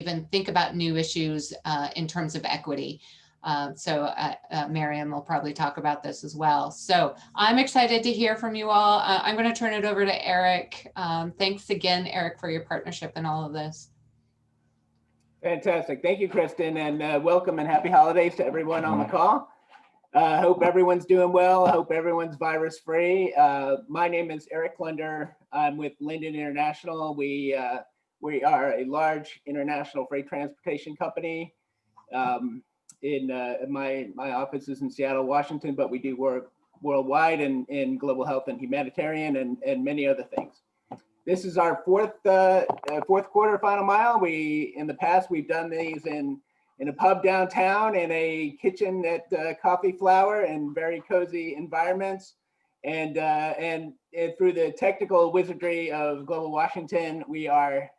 even think about new issues in terms of equity. Miriam will probably talk about this as well. So I'm excited to hear from you all. I'm going to turn it over to Eric. Thanks again, Eric, for your partnership in all of this. Fantastic. Thank you, Kristen, and welcome and happy holidays to everyone on the call. I hope everyone's doing well. I hope everyone's virus free. My name is Eric Lunder. I'm with Linden International. We are a large international freight transportation company. My office is in Seattle, Washington, but we do work worldwide in global health and humanitarian and many other things. This is our fourth quarter final mile. In the past, we've done these in a pub downtown, in a kitchen at Coffee Flower, and very cozy environments. And through the technical wizardry of Global Washington, we are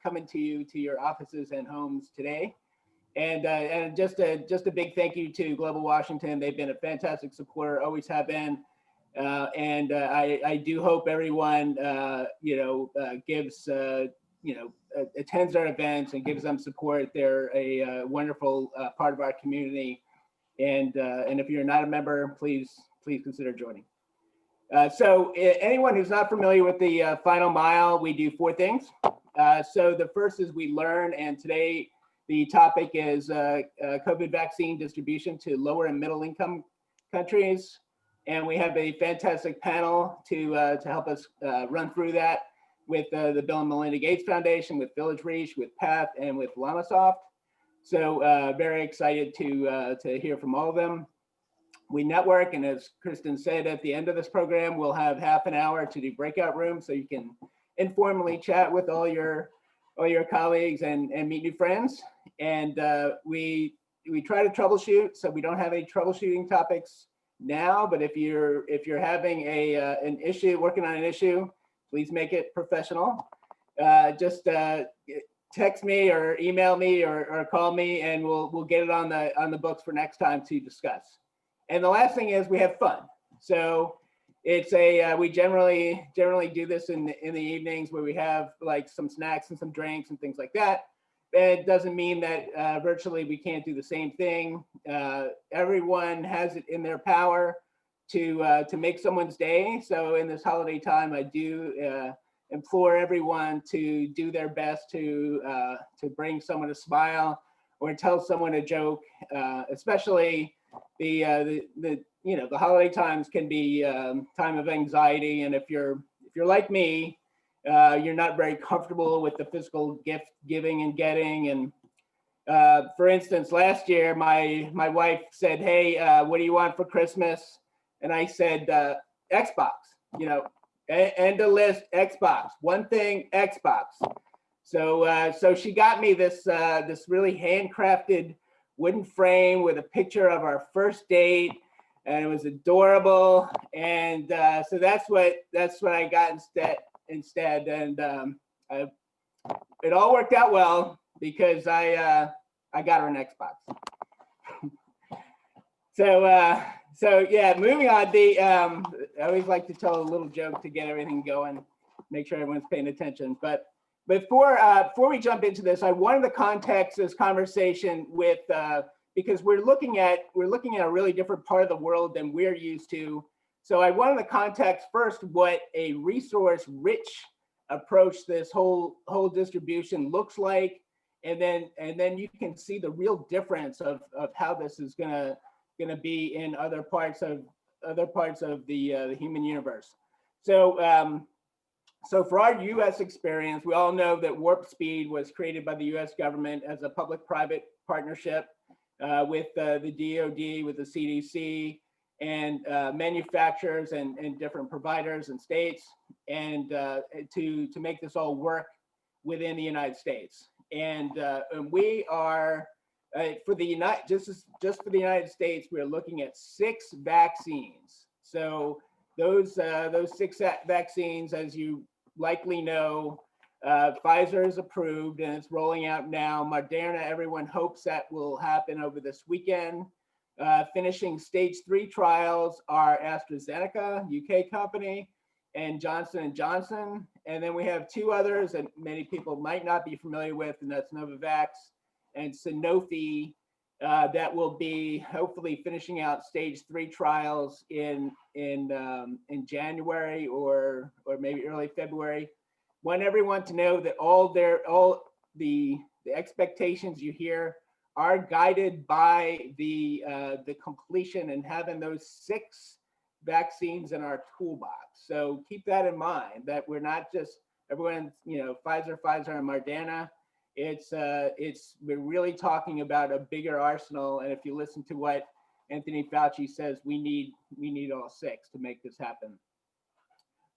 coming to you to your offices and homes today. And just a big thank you to Global Washington. They've been a fantastic supporter, always have been. I do hope everyone gives attends our events and gives them support. They're a wonderful part of our community, and if you're not a member, please consider joining. So anyone who's not familiar with the final mile, we do 4 things. So the first is we learn, and today the topic is COVID vaccine distribution to lower and middle income countries. And we have a fantastic panel to help us run through that with the Bill and Melinda Gates Foundation, with Village Reach, with PATH, and with LLMICs. So very excited to hear from all of them. We network, and as Kristen said, at the end of this program, we'll have half an hour to do breakout rooms so you can informally chat with all your colleagues and meet new friends. And we try to troubleshoot, so we don't have any troubleshooting topics now, but if you're having an issue, working on an issue, please make it professional. Just text me or email me or call me, and we'll get it on the books for next time to discuss. And the last thing is we have fun. So it's we generally do this in the evenings, where we have like some snacks and some drinks and things like that. It doesn't mean that virtually we can't do the same thing. Everyone has it in their power to make someone's day. So in this holiday time, I do implore everyone to do their best to bring someone a smile or tell someone a joke. Especially the holiday times can be time of anxiety, and if you're like me, you're not very comfortable with the physical gift giving and getting. And for instance, last year, my wife said, "Hey, what do you want for Christmas?" And I said, "Xbox, end of list, Xbox, one thing, Xbox." So she got me this really handcrafted wooden frame with a picture of our first date, and it was adorable. And so that's what I got instead. And it all worked out well because I got her an Xbox. So yeah, moving on. I always like to tell a little joke to get everything going, make sure everyone's paying attention. But before we jump into this, I wanted to context this conversation with because we're looking at a really different part of the world than we're used to. So I wanted to context first what a resource-rich approach this whole distribution looks like, and then you can see the real difference of how this is gonna be in other parts of the human universe. So for our U.S. experience, we all know that Warp Speed was created by the U.S. government as a public-private partnership with the DoD, with the CDC, and manufacturers and different providers and states, and to make this all work within the United States. And we are for the just for the United States, we're looking at 6 vaccines. So those 6 vaccines, as you likely know, Pfizer is approved and it's rolling out now. Moderna, everyone hopes that will happen over this weekend. Finishing stage 3 trials are AstraZeneca, UK company, and Johnson and Johnson. And then we have two others that many people might not be familiar with, and that's Novavax and Sanofi, that will be hopefully finishing out stage 3 trials in January or maybe early February. Want everyone to know that all the expectations you hear are guided by the completion and having those 6 vaccines in our toolbox. So keep that in mind, that we're not just everyone's, Pfizer, and Moderna. We're really talking about a bigger arsenal. And if you listen to what Anthony Fauci says, we need all 6 to make this happen.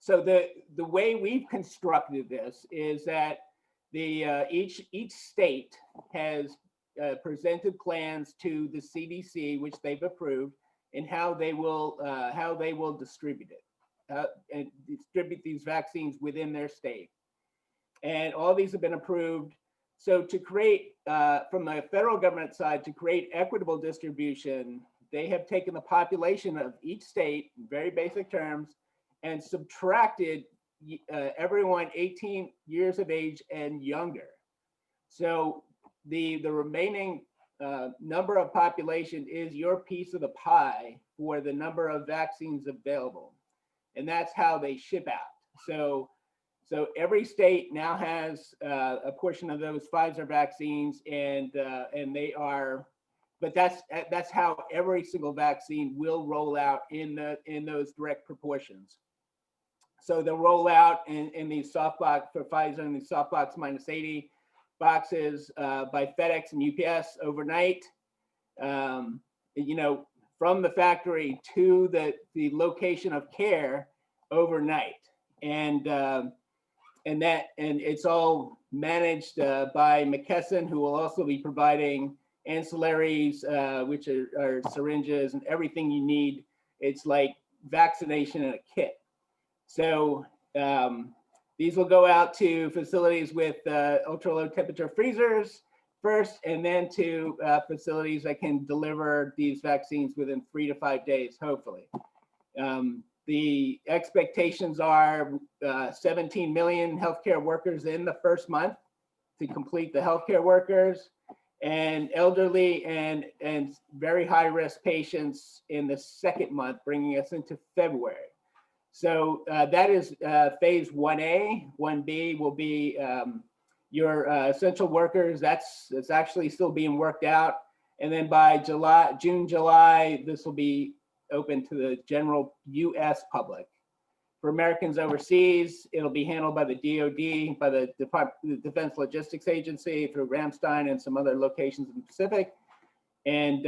So the way we've constructed this is that each state has presented plans to the CDC, which they've approved, and how they will distribute it and distribute these vaccines within their state. And all these have been approved. So to create, from the federal government side, to create equitable distribution, they have taken the population of each state, in very basic terms, and subtracted everyone 18 years of age and younger. So the remaining number of population is your piece of the pie for the number of vaccines available. And that's how they ship out. So every state now has a portion of those Pfizer vaccines, and they are, but that's how every single vaccine will roll out in those direct proportions. So they'll roll out in these softbox for Pfizer, in these softbox -80 boxes by FedEx and UPS overnight, from the factory to the location of care overnight. And it's all managed by McKesson, who will also be providing ancillaries, which are syringes and everything you need. It's like vaccination in a kit. So these will go out to facilities with ultra low temperature freezers first, and then to facilities that can deliver these vaccines within 3 to 5 days, hopefully. The expectations are 17 million healthcare workers in the first month to complete the healthcare workers, and elderly and very high risk patients in the second month, bringing us into February. So that is phase 1A. 1B will be your essential workers. That's actually still being worked out. And then by June, July, this will be open to the general US public. For Americans overseas, it'll be handled by the DoD, by the Defense Logistics Agency, through Ramstein and some other locations in the Pacific. And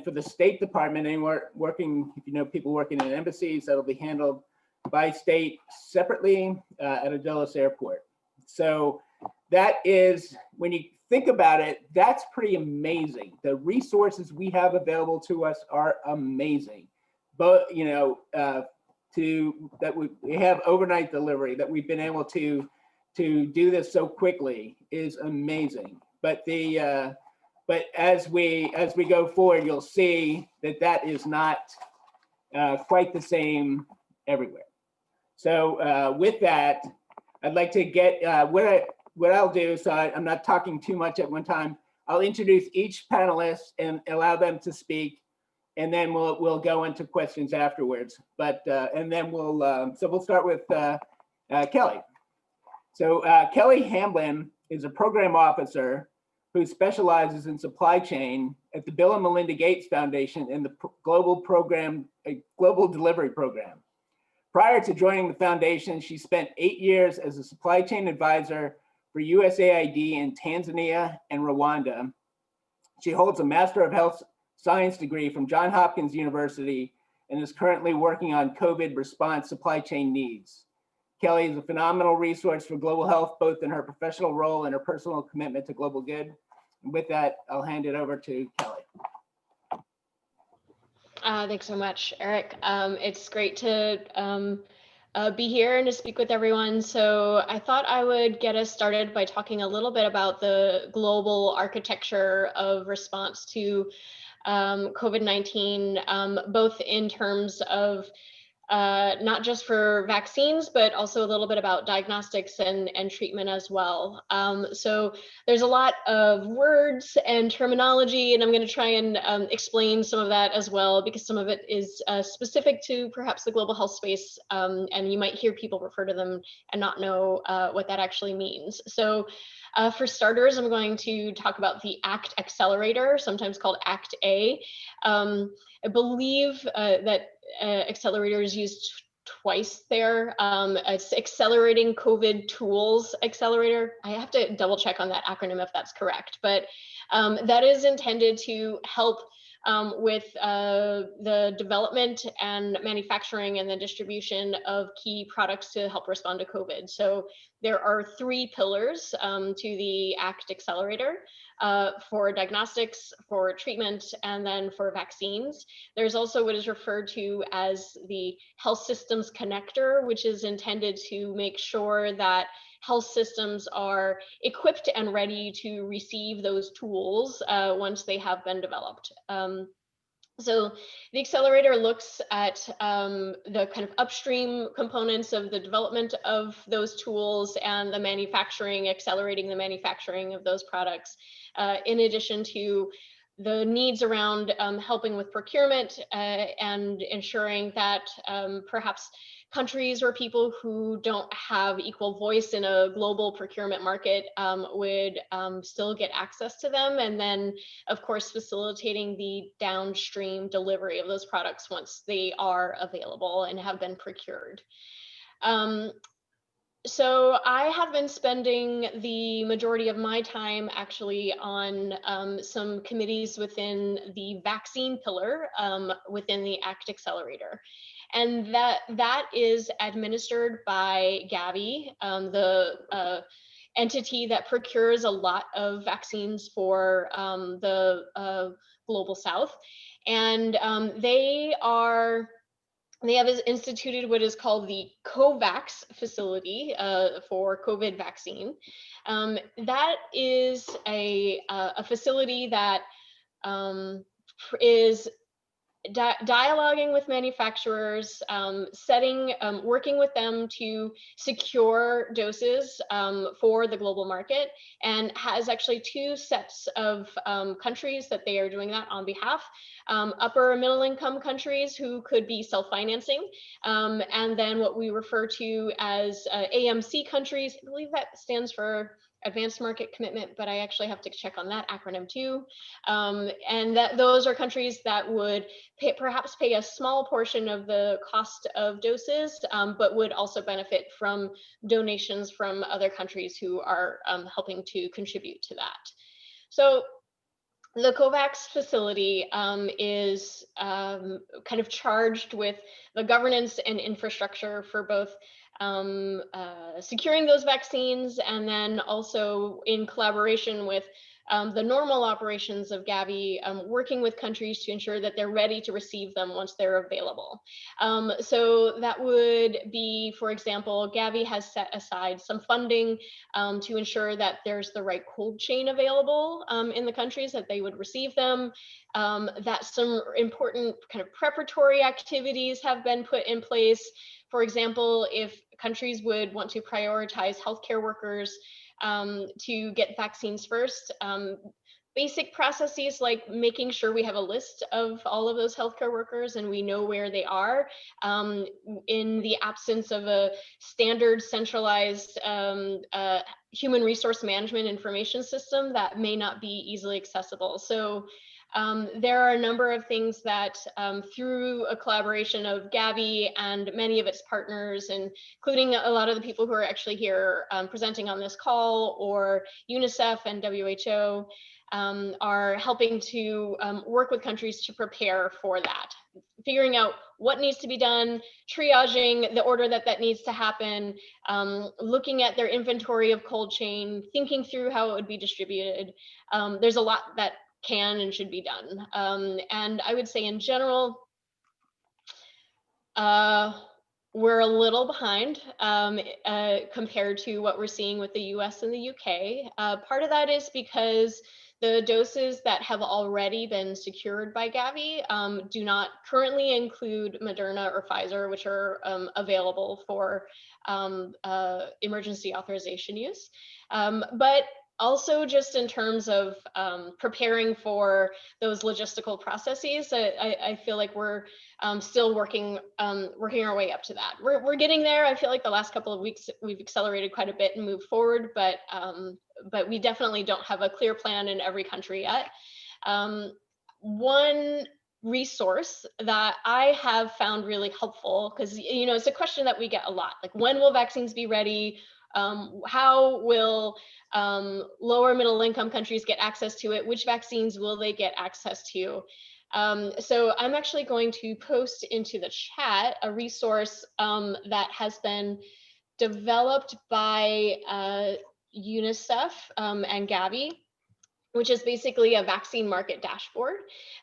for the State Department, anywhere working, if you know people working in embassies, that'll be handled by state separately at a Dulles airport. So that is, when you think about it, that's pretty amazing. The resources we have available to us are amazing. But that we have overnight delivery, that we've been able to do this so quickly is amazing. But as we go forward, you'll see that is not quite the same everywhere. So with that, I'd like to get what I'll do, so I'm not talking too much at one time. I'll introduce each panelist and allow them to speak, and then we'll go into questions afterwards. But and then we'll start with Kelly. So Kelly Hamblin is a program officer who specializes in supply chain at the Bill and Melinda Gates Foundation in the Global Delivery Program. Prior to joining the foundation, she spent 8 years as a supply chain advisor for USAID in Tanzania and Rwanda. She holds a Master of Health Science degree from Johns Hopkins University and is currently working on COVID response supply chain needs. Kelly is a phenomenal resource for global health, both in her professional role and her personal commitment to global good. And with that, I'll hand it over to Kelly. Thanks so much, Eric. It's great to be here and to speak with everyone. So I thought I would get us started by talking a little bit about the global architecture of response to COVID-19, both in terms of not just for vaccines, but also a little bit about diagnostics and treatment as well. So there's a lot of words and terminology, and I'm going to try and explain some of that as well, because some of it is specific to perhaps the global health space, and you might hear people refer to them and not know what that actually means. So for starters, I'm going to talk about the ACT Accelerator, sometimes called ACT-A. I believe that accelerator is used twice there. It's Accelerating COVID Tools Accelerator. I have to double check on that acronym if that's correct, but that is intended to help with the development and manufacturing and the distribution of key products to help respond to COVID. So there are 3 pillars to the ACT Accelerator. For diagnostics, for treatment, and then for vaccines. There's also what is referred to as the health systems connector, which is intended to make sure that health systems are equipped and ready to receive those tools once they have been developed. So the accelerator looks at the kind of upstream components of the development of those tools and the manufacturing, accelerating the manufacturing of those products, in addition to the needs around helping with procurement and ensuring that perhaps countries or people who don't have equal voice in a global procurement market would still get access to them. And then, of course, facilitating the downstream delivery of those products once they are available and have been procured. So I have been spending the majority of my time actually on some committees within the vaccine pillar within the ACT Accelerator. And that is administered by Gavi, the entity that procures a lot of vaccines for the global South. And they have instituted what is called the COVAX facility for COVID vaccine. That is a facility that is dialoguing with manufacturers, working with them to secure doses for the global market, and has actually 2 sets of countries that they are doing that on behalf. Upper and middle income countries who could be self-financing, and then what we refer to as AMC countries. I believe that stands for Advanced Market Commitment, but I actually have to check on that acronym too. And those are countries that would perhaps pay a small portion of the cost of doses, but would also benefit from donations from other countries who are helping to contribute to that. So the COVAX facility is kind of charged with the governance and infrastructure for both securing those vaccines, and then also in collaboration with the normal operations of Gavi, working with countries to ensure that they're ready to receive them once they're available. So that would be, for example, Gavi has set aside some funding to ensure that there's the right cold chain available in the countries that they would receive them, that some important kind of preparatory activities have been put in place. For example, if countries would want to prioritize healthcare workers to get vaccines first, basic processes like making sure we have a list of all of those healthcare workers and we know where they are, in the absence of a standard centralized human resource management information system that may not be easily accessible. So there are a number of things that through a collaboration of Gavi and many of its partners, including a lot of the people who are actually here presenting on this call, or UNICEF and WHO, are helping to work with countries to prepare for that, figuring out what needs to be done, triaging the order that needs to happen, looking at their inventory of cold chain, thinking through how it would be distributed. There's a lot that can and should be done. And I would say in general, we're a little behind compared to what we're seeing with the US and the UK. Part of that is because the doses that have already been secured by Gavi do not currently include Moderna or Pfizer, which are available for emergency authorization use. But also just in terms of preparing for those logistical processes, I feel like we're still working our way up to that. We're getting there. I feel like the last couple of weeks we've accelerated quite a bit and moved forward, but we definitely don't have a clear plan in every country yet. One resource that I have found really helpful, because it's a question that we get a lot, like when will vaccines be ready? How will lower middle income countries get access to it? Which vaccines will they get access to? So I'm actually going to post into the chat a resource that has been developed by UNICEF and Gavi, which is basically a vaccine market dashboard.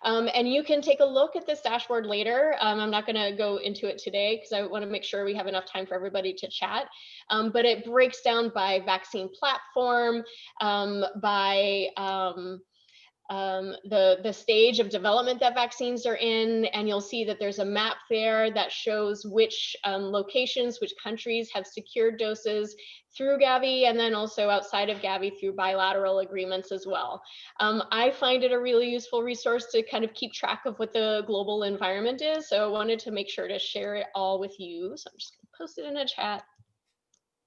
And you can take a look at this dashboard later. I'm not gonna go into it today because I wanna make sure we have enough time for everybody to chat. But it breaks down by vaccine platform, by the stage of development that vaccines are in, and you'll see that there's a map there that shows which locations, which countries have secured doses through Gavi, and then also outside of Gavi through bilateral agreements as well. I find it a really useful resource to kind of keep track of what the global environment is, so I wanted to make sure to share it all with you. So I'm just gonna post it in a chat.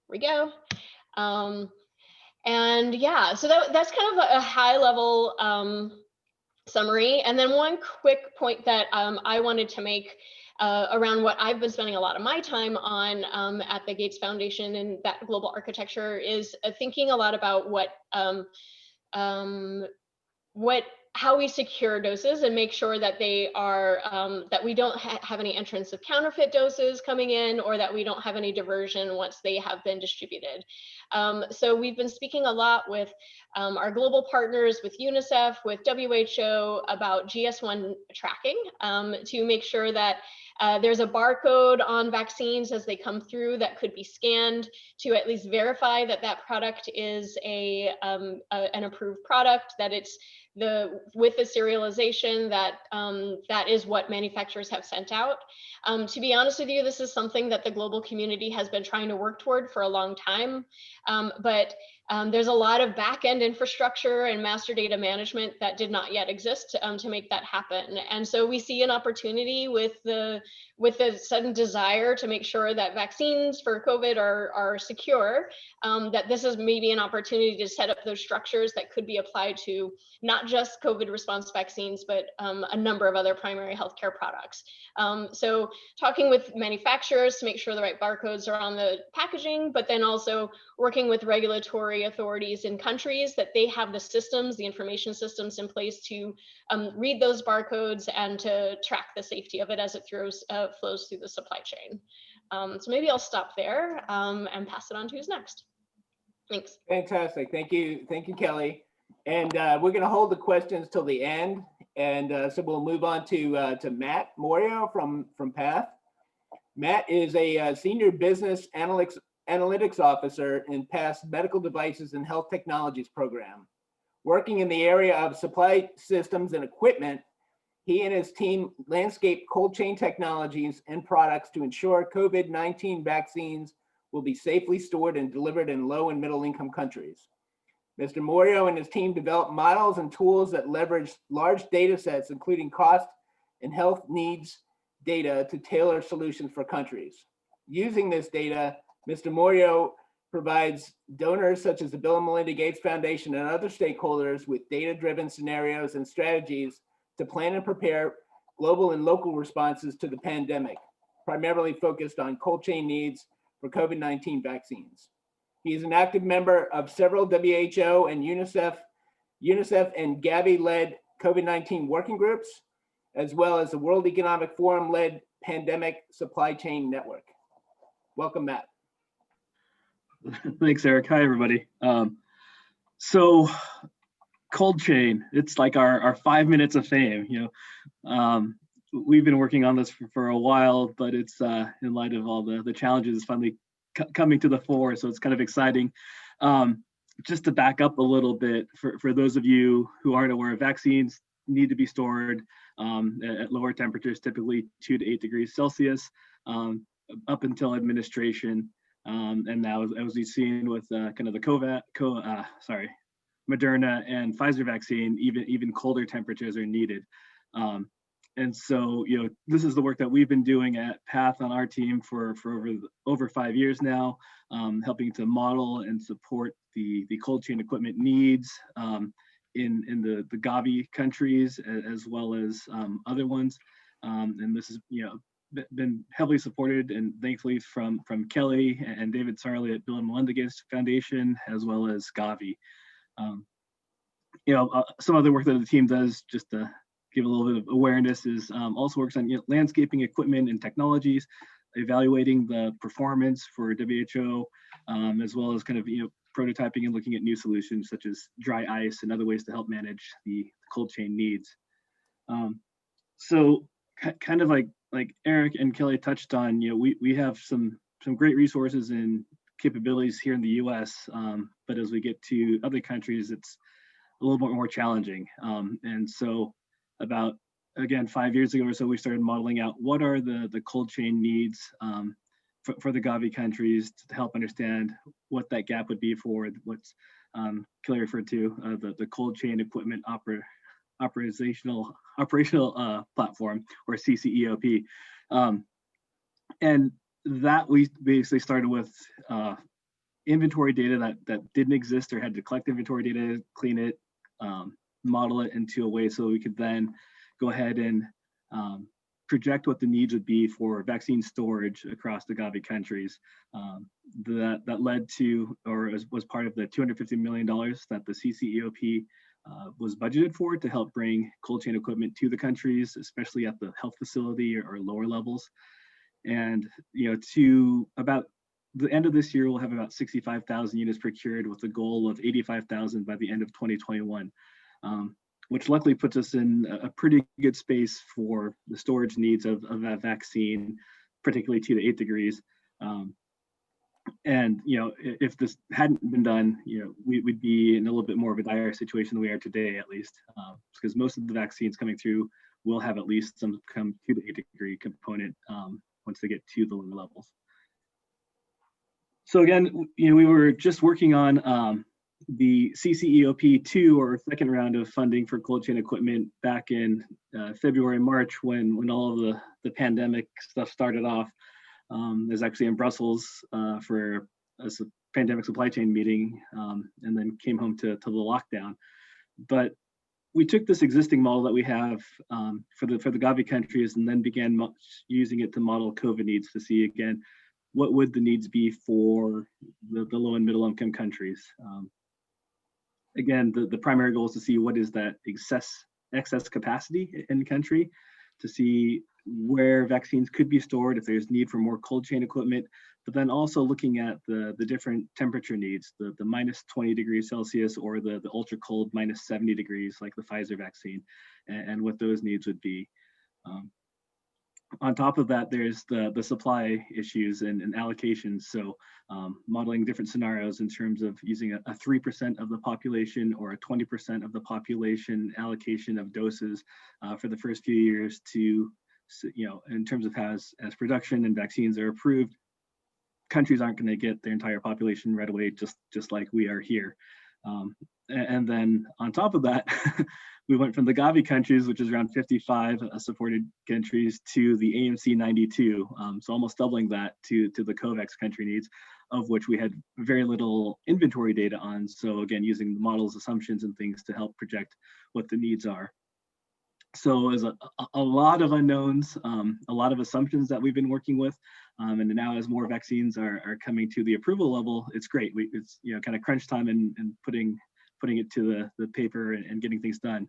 Here we go. And yeah, so that's kind of a high level summary. And then one quick point that I wanted to make around what I've been spending a lot of my time on at the Gates Foundation and that global architecture is thinking a lot about how we secure doses and make sure that they are that we don't have any entrance of counterfeit doses coming in, or that we don't have any diversion once they have been distributed. So we've been speaking a lot with our global partners, with UNICEF, with WHO about GS1 tracking to make sure that there's a barcode on vaccines as they come through that could be scanned to at least verify that that product is an approved product, that it's with the serialization that that is what manufacturers have sent out. To be honest with you, this is something that the global community has been trying to work toward for a long time, but there's a lot of back-end infrastructure and master data management that did not yet exist to make that happen. And so we see an opportunity with the sudden desire to make sure that vaccines for COVID are secure, that this is maybe an opportunity to set up those structures that could be applied to not just COVID response vaccines, but a number of other primary healthcare products. So talking with manufacturers to make sure the right barcodes are on the packaging, but then also working with regulatory authorities in countries that they have the systems, the information systems in place to read those barcodes and to track the safety of it as it flows through the supply chain. So maybe I'll stop there and pass it on to who's next. Thanks. Fantastic. Thank you, Kelly. And we're going to hold the questions till the end. And so we'll move on to Matt Morio from PATH. Matt is a senior business analytics officer in PATH's Medical Devices and Health Technologies program. Working in the area of supply systems and equipment, he and his team landscape cold chain technologies and products to ensure COVID-19 vaccines will be safely stored and delivered in low and middle income countries. Mr. Morio and his team develop models and tools that leverage large data sets, including cost and health needs data, to tailor solutions for countries. Using this data, Mr. Morio provides donors such as the Bill and Melinda Gates Foundation and other stakeholders with data-driven scenarios and strategies to plan and prepare global and local responses to the pandemic, primarily focused on cold chain needs for COVID-19 vaccines. He is an active member of several WHO and UNICEF and Gavi-led COVID-19 working groups, as well as the World Economic Forum-led Pandemic Supply Chain Network. Welcome, Matt. Thanks, Eric. Hi, everybody. So cold chain, it's like our 5 minutes of fame. We've been working on this for a while, but it's in light of all the challenges, it's finally coming to the fore. So it's kind of exciting. just to back up a little bit, for those of you who aren't aware, vaccines need to be stored at lower temperatures, typically 2 to 8 degrees Celsius, up until administration. And now, as we've seen with kind of the Moderna and Pfizer vaccine, even colder temperatures are needed. And so, this is the work that we've been doing at PATH on our team for over 5 years now, helping to model and support the cold chain equipment needs in the Gavi countries, as well as other ones. And this is, been heavily supported, and thankfully from Kelly and David Sarley at Bill and Melinda Gates Foundation, as well as Gavi. Some other work that the team does, just to give a little bit of awareness, is also works on landscaping equipment and technologies, evaluating the performance for WHO, as well as kind of prototyping and looking at new solutions such as dry ice and other ways to help manage the cold chain needs. So kind of like Eric and Kelly touched on, we have some great resources and capabilities here in the US, but as we get to other countries, it's a little bit more challenging. And so about, again, 5 years ago or so, we started modeling out what are the cold chain needs for the Gavi countries, to help understand what that gap would be for what's Kelly referred to, the cold chain equipment operational platform, or CCEOP. And that we basically started with inventory data that didn't exist, or had to collect inventory data, clean it, model it into a way so we could then go ahead and project what the needs would be for vaccine storage across the Gavi countries. That led to, or was part of the $250 million that the CCEOP was budgeted for, to help bring cold chain equipment to the countries, especially at the health facility or lower levels. And to about the end of this year, we'll have about 65,000 units procured, with a goal of 85,000 by the end of 2021, which luckily puts us in a pretty good space for the storage needs of that vaccine, particularly 2 to 8 degrees. And if this hadn't been done, we'd be in a little bit more of a dire situation than we are today, at least, because most of the vaccines coming through will have at least some 2 to 8 degree component once they get to the lower levels. So again, we were just working on the CCEOP2, or second round of funding for cold chain equipment, back in February, March, when all of the pandemic stuff started off. There's actually in Brussels for a pandemic supply chain meeting, and then came home to the lockdown. But we took this existing model that we have for the Gavi countries, and then began using it to model COVID needs, to see again what would the needs be for the low and middle income countries. Again, the primary goal is to see what is that excess capacity in the country, to see where vaccines could be stored, if there's need for more cold chain equipment, but then also looking at the different temperature needs, the minus 20 degrees Celsius, or the ultra cold minus 70 degrees, like the Pfizer vaccine, and what those needs would be. On top of that, there's the supply issues and allocations. So modeling different scenarios in terms of using a 3% of the population or a 20% of the population allocation of doses for the first few years, to, in terms of as production and vaccines are approved, countries aren't going to get their entire population right away, just like we are here. And then on top of that, we went from the Gavi countries, which is around 55 supported countries, to the AMC 92, so almost doubling that to the COVAX country needs, of which we had very little inventory data on. So again, using the models, assumptions, and things to help project what the needs are. So there's a lot of unknowns, a lot of assumptions that we've been working with, and now as more vaccines are coming to the approval level, it's great. It's kind of crunch time and putting it to the paper and getting things done.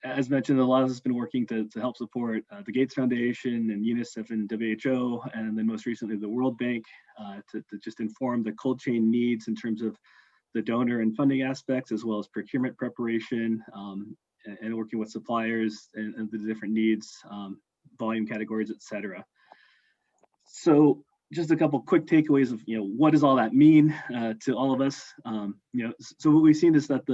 As mentioned, a lot of us has been working to help support the Gates Foundation and UNICEF and WHO, and then most recently the World Bank, to just inform the cold chain needs in terms of the donor and funding aspects, as well as procurement preparation, and working with suppliers and the different needs, volume categories, et cetera. So just a couple quick takeaways of, what does all that mean to all of us? So what we've seen is that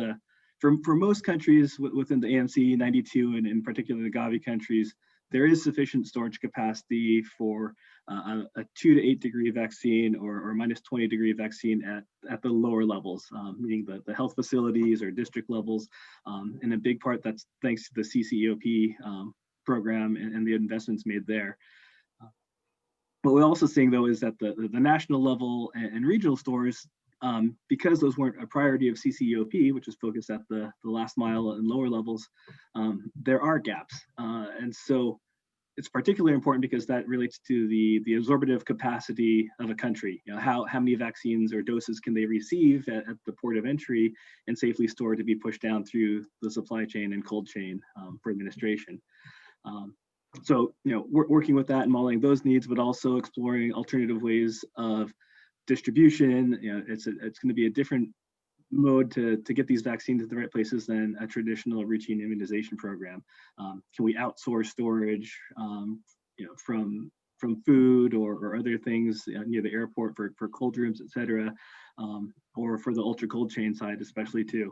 for most countries within the AMC 92 and in particular the Gavi countries, there is sufficient storage capacity for a 2 to 8 degree vaccine or minus 20 degree vaccine at the lower levels, meaning the health facilities or district levels. And a big part that's thanks to the CCEOP program and the investments made there. What we're also seeing though is that the national level and regional stores, because those weren't a priority of CCEOP, which is focused at the last mile and lower levels, there are gaps. And so it's particularly important because that relates to the absorptive capacity of a country. How many vaccines or doses can they receive at the port of entry and safely stored to be pushed down through the supply chain and cold chain for administration. So, we're working with that and modeling those needs, but also exploring alternative ways of distribution. It's going to be a different mode to get these vaccines to the right places than a traditional routine immunization program. Can we outsource storage, from food or other things near the airport for cold rooms, et cetera, or for the ultra cold chain side, especially too.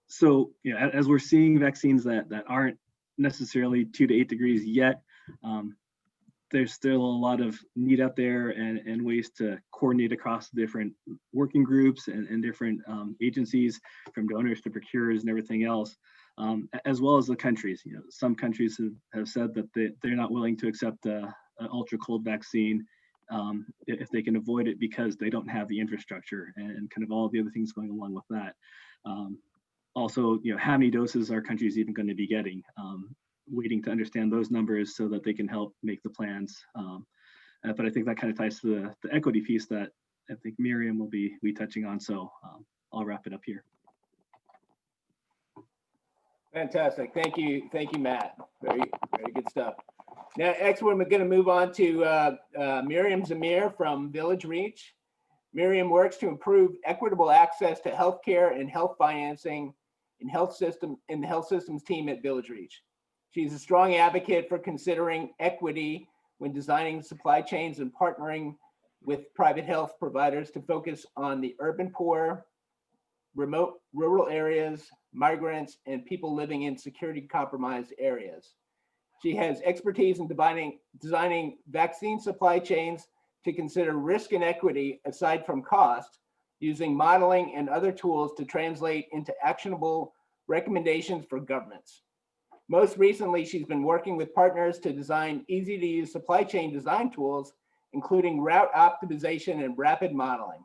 So, as we're seeing vaccines that aren't necessarily 2 to 8 degrees yet, there's still a lot of need out there and ways to coordinate across different working groups and different agencies, from donors to procurers and everything else, as well as the countries. Some countries have said that they're not willing to accept an ultra cold vaccine if they can avoid it because they don't have the infrastructure and kind of all the other things going along with that. Also, how many doses are countries even going to be getting? Waiting to understand those numbers so that they can help make the plans. But I think that kind of ties to the equity piece that I think Miriam will be touching on. So I'll wrap it up here. Fantastic. Thank you, Matt. Very good stuff. Now, next we're going to move on to Miriam Zamir from Village Reach. Miriam works to improve equitable access to healthcare and health financing in the health systems team at Village Reach. She's a strong advocate for considering equity when designing supply chains and partnering with private health providers to focus on the urban poor, remote rural areas, migrants, and people living in security compromised areas. She has expertise in designing vaccine supply chains to consider risk and equity aside from cost, using modeling and other tools to translate into actionable recommendations for governments. Most recently, she's been working with partners to design easy-to-use supply chain design tools, including route optimization and rapid modeling.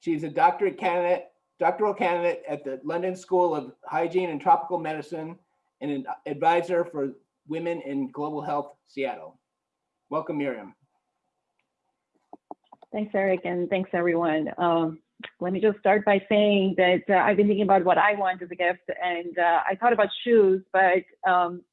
She's a doctoral candidate at the London School of Hygiene and Tropical Medicine and an advisor for Women in Global Health, Seattle. Welcome, Miriam. Thanks, Eric, and thanks, everyone. Let me just start by saying that I've been thinking about what I want as a gift, and I thought about shoes, but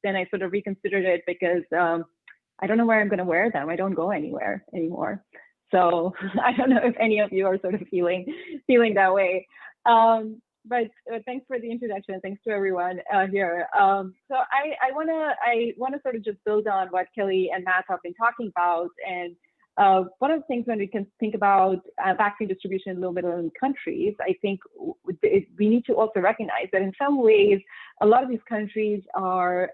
then I sort of reconsidered it because I don't know where I'm going to wear them. I don't go anywhere anymore. So I don't know if any of you are sort of feeling that way. But thanks for the introduction. Thanks to everyone here. So I want to sort of just build on what Kelly and Matt have been talking about. And one of the things when we can think about vaccine distribution in low-middle countries, I think we need to also recognize that in some ways, a lot of these countries are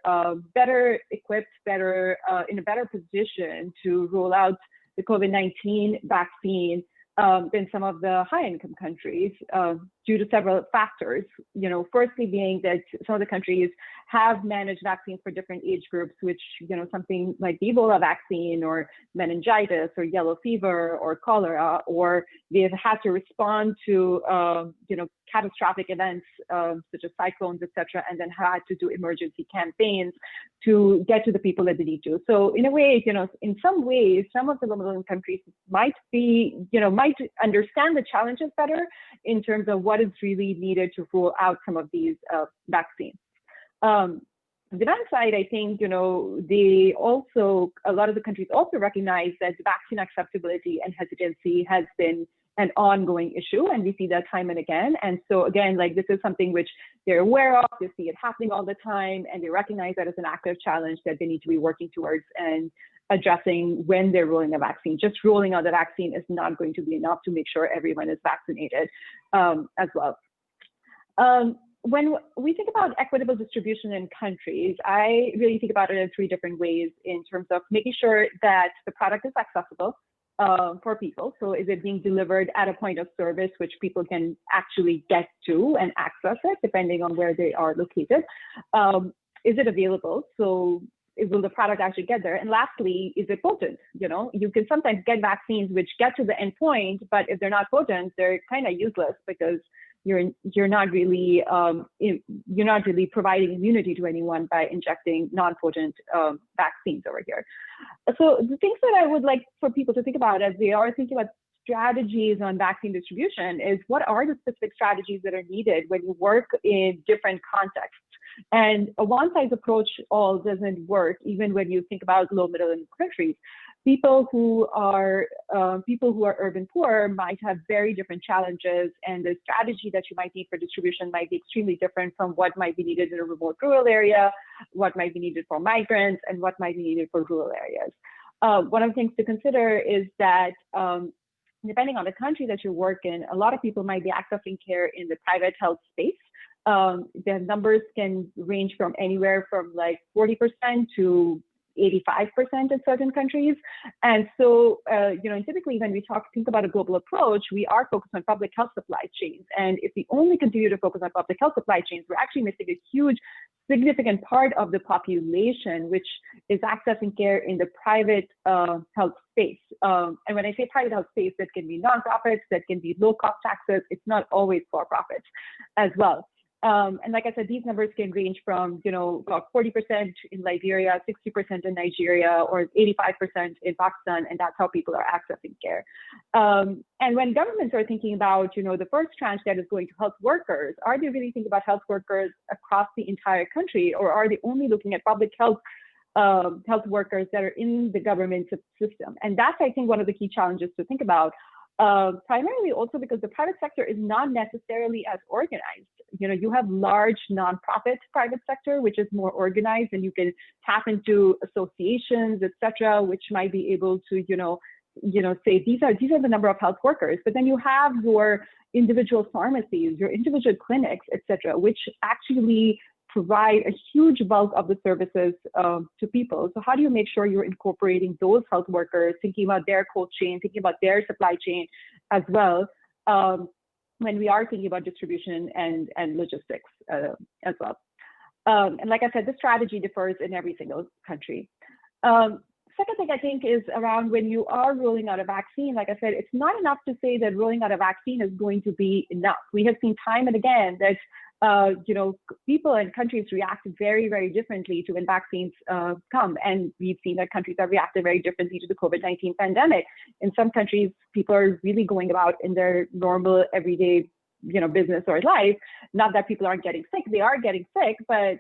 better equipped, in a better position to roll out the COVID-19 vaccine than some of the high-income countries due to several factors. Firstly being that some of the countries have managed vaccines for different age groups, which, something like the Ebola vaccine or meningitis or yellow fever or cholera, or they've had to respond to, catastrophic events such as cyclones, et cetera, and then had to do emergency campaigns to get to the people that they need to. So in a way, in some ways, some of the low-middle countries might understand the challenges better in terms of what is really needed to roll out some of these vaccines. On the demand side, I think, a lot of the countries also recognize that vaccine acceptability and hesitancy has been an ongoing issue, and we see that time and again. And so again, this is something which they're aware of, they see it happening all the time, and they recognize that as an active challenge that they need to be working towards. And addressing when they're rolling a vaccine. Just rolling out the vaccine is not going to be enough to make sure everyone is vaccinated as well. When we think about equitable distribution in countries, I really think about it in 3 different ways in terms of making sure that the product is accessible for people. So is it being delivered at a point of service which people can actually get to and access it depending on where they are located? Is it available? So will the product actually get there? And lastly, is it potent? You know, you can sometimes get vaccines which get to the end point, but if they're not potent, they're kind of useless because you're not really providing immunity to anyone by injecting non-potent vaccines over here. So the things that I would like for people to think about as they are thinking about strategies on vaccine distribution is what are the specific strategies that are needed when you work in different contexts. And a one-size approach all doesn't work, even when you think about low, middle income countries. People who are urban poor might have very different challenges, and the strategy that you might need for distribution might be extremely different from what might be needed in a remote rural area, what might be needed for migrants, and what might be needed for rural areas. One of the things to consider is that depending on the country that you work in, a lot of people might be accessing care in the private health space. The numbers can range from anywhere from like 40% to 85% in certain countries. And so, typically when we think about a global approach, we are focused on public health supply chains. And if we only continue to focus on public health supply chains, we're actually missing a huge, significant part of the population, which is accessing care in the private health space. And when I say private health space, that can be nonprofits, that can be low-cost access. It's not always for-profits as well. And like I said, these numbers can range from, about 40% in Liberia, 60% in Nigeria, or 85% in Pakistan, and that's how people are accessing care. And when governments are thinking about, the first tranche that is going to health workers, are they really thinking about health workers across the entire country, or are they only looking at public health workers that are in the government system? And that's, I think, one of the key challenges to think about. Primarily also because the private sector is not necessarily as organized. You have large nonprofit private sector, which is more organized, and you can tap into associations, et cetera, which might be able to, say these are the number of health workers. But then you have your individual pharmacies, your individual clinics, et cetera, which actually provide a huge bulk of the services to people. So how do you make sure you're incorporating those health workers, thinking about their cold chain, thinking about their supply chain as well, when we are thinking about distribution and logistics as well. And like I said, the strategy differs in every single country. Second thing I think is around when you are rolling out a vaccine, like I said, it's not enough to say that rolling out a vaccine is going to be enough. We have seen time and again that people and countries react very, very differently to when vaccines come. And we've seen that countries have reacted very differently to the COVID-19 pandemic. In some countries, people are really going about in their normal, everyday, business or life. Not that people aren't getting sick, they are getting sick, but,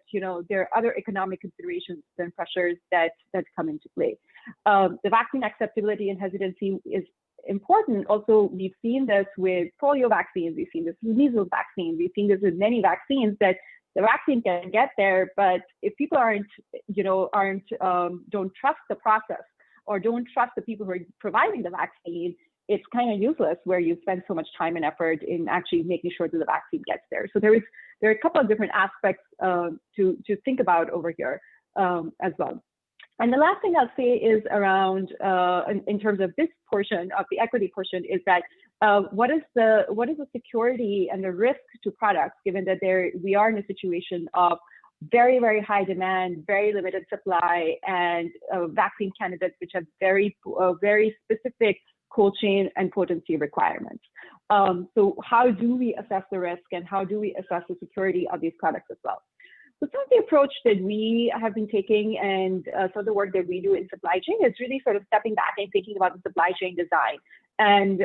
there are other economic considerations and pressures that come into play. The vaccine acceptability and hesitancy is important. Also, we've seen this with polio vaccines, we've seen this with measles vaccines, we've seen this with many vaccines that the vaccine can get there, but if people don't trust the process or don't trust the people who are providing the vaccine, it's kind of useless where you spend so much time and effort in actually making sure that the vaccine gets there. So there are a couple of different aspects to think about over here as well. And the last thing I'll say is around, in terms of this portion of the equity portion, is that what is the security and the risk to products, given that we are in a situation of very, very high demand, very limited supply, and vaccine candidates which have very specific cold chain and potency requirements. So how do we assess the risk, and how do we assess the security of these products as well? So some of the approach that we have been taking, and some of the work that we do in supply chain, is really sort of stepping back and thinking about the supply chain design and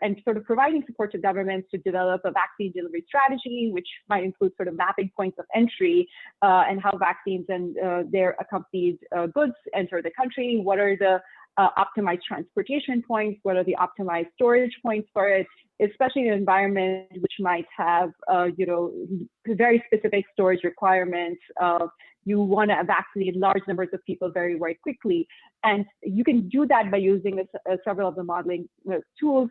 and sort of providing support to governments to develop a vaccine delivery strategy, which might include sort of mapping points of entry and how vaccines and their accompanied goods enter the country. What are the optimized transportation points? What are the optimized storage points for it, especially in an environment which might have, very specific storage requirements you want to vaccinate large numbers of people very, very quickly. And you can do that by using several of the modeling tools,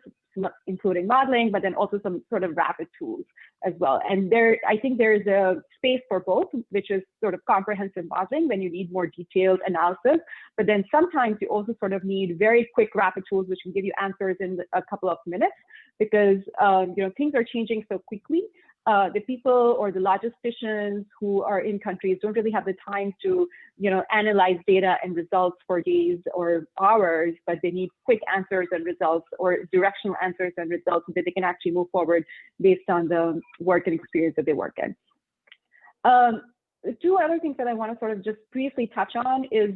including modeling, but then also some sort of rapid tools as well. And I think there's a space for both, which is sort of comprehensive modeling when you need more detailed analysis. But then sometimes you also sort of need very quick rapid tools, which can give you answers in a couple of minutes, because things are changing so quickly. The people or the logisticians who are in countries don't really have the time to, analyze data and results for days or hours, but they need quick answers and results, or directional answers and results, so that they can actually move forward based on the work and experience that they work in. Two other things that I want to sort of just briefly touch on is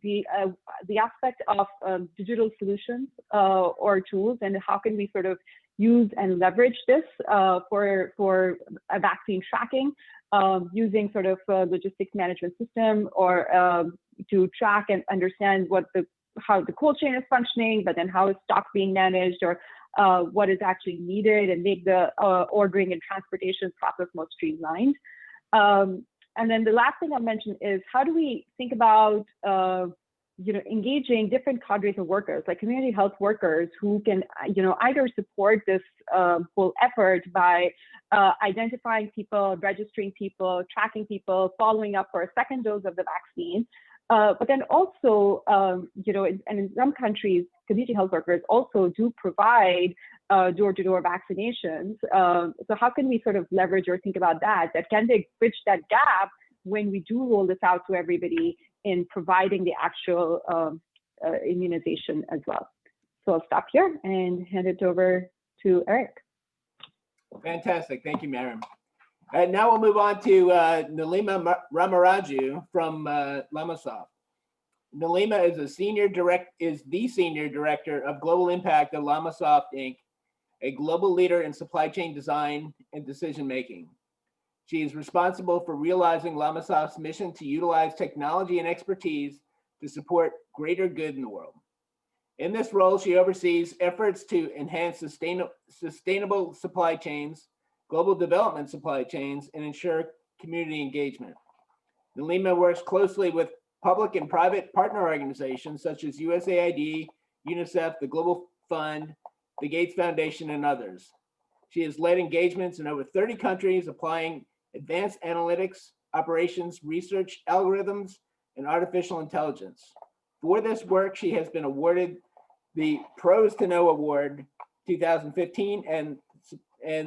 the aspect of digital solutions or tools, and how can we sort of use and leverage this for a vaccine tracking, using sort of a logistics management system, or to track and understand how the cold chain is functioning, but then how is stock being managed, or what is actually needed, and make the ordering and transportation process more streamlined. And then the last thing I'll mention is, how do we think about engaging different cadres of workers, like community health workers, who can either support this whole effort by identifying people, registering people, tracking people, following up for a second dose of the vaccine. But then also, and in some countries, community health workers also do provide door-to-door vaccinations. So how can we sort of leverage or think about that? That can they bridge that gap when we do roll this out to everybody in providing the actual immunization as well. So I'll stop here and hand it over to Eric. Fantastic. Thank you, Miriam. And now we'll move on to Nalima Ramaraju from LMICs. Nalima is the senior director of global impact at LMICs Inc., a global leader in supply chain design and decision making. She is responsible for realizing LMICs' mission to utilize technology and expertise to support greater good in the world. In this role, she oversees efforts to enhance sustainable supply chains, global development supply chains, and ensure community engagement. Nalima works closely with public and private partner organizations such as USAID, UNICEF, the Global Fund, the Gates Foundation, and others. She has led engagements in over 30 countries, applying advanced analytics, operations, research, algorithms, and artificial intelligence. For this work, she has been awarded the Pros to Know Award 2015 and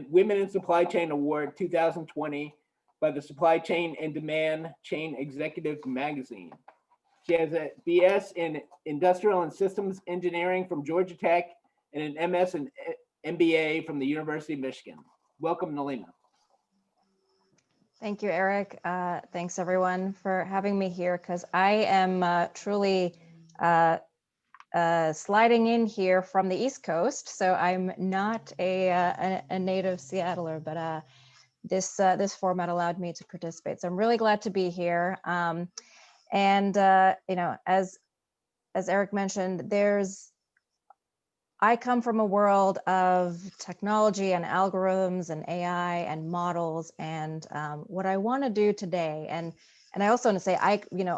Women in Supply Chain Award 2020 by the Supply Chain and Demand Chain Executive magazine. She has a BS in Industrial and Systems Engineering from Georgia Tech and an MS and MBA from the University of Michigan. Welcome, Nalima. Thank you, Eric. Thanks everyone for having me here, because I am truly sliding in here from the East Coast. So I'm not a native Seattler, but this format allowed me to participate. So I'm really glad to be here. As Eric mentioned, I come from a world of technology and algorithms and AI and models, and what I want to do today, and I also want to say,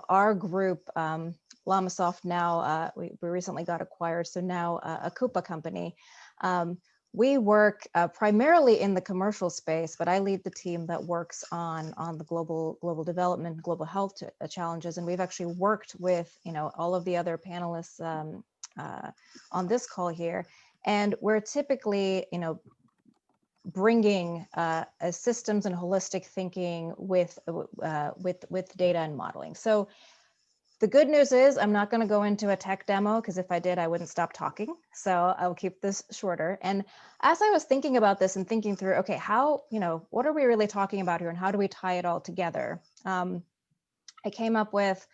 our group, LMICs now, we recently got acquired, so now a Coupa company. We work primarily in the commercial space, but I lead the team that works on the global development, global health challenges, and we've actually worked with all of the other panelists on this call here, and we're typically bringing systems and holistic thinking with data and modeling. So the good news is I'm not going to go into a tech demo, because if I did, I wouldn't stop talking. So I'll keep this shorter. And as I was thinking about this and thinking through, okay, what are we really talking about here, and how do we tie it all together? I came up with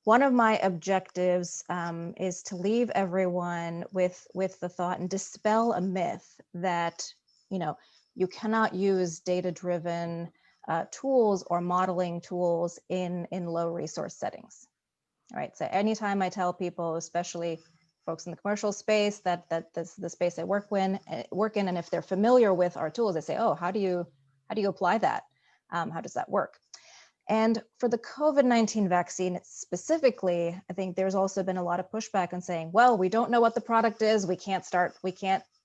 one of my objectives is to leave everyone with the thought and dispel a myth that you cannot use data-driven tools or modeling tools in low resource settings. All right. So anytime I tell people, especially folks in the commercial space, that this the space I work in, and if they're familiar with our tools, they say, "Oh, how do you apply that? How does that work?" And for the COVID-19 vaccine specifically, I think there's also been a lot of pushback on saying, well, we don't know what the product is. We can't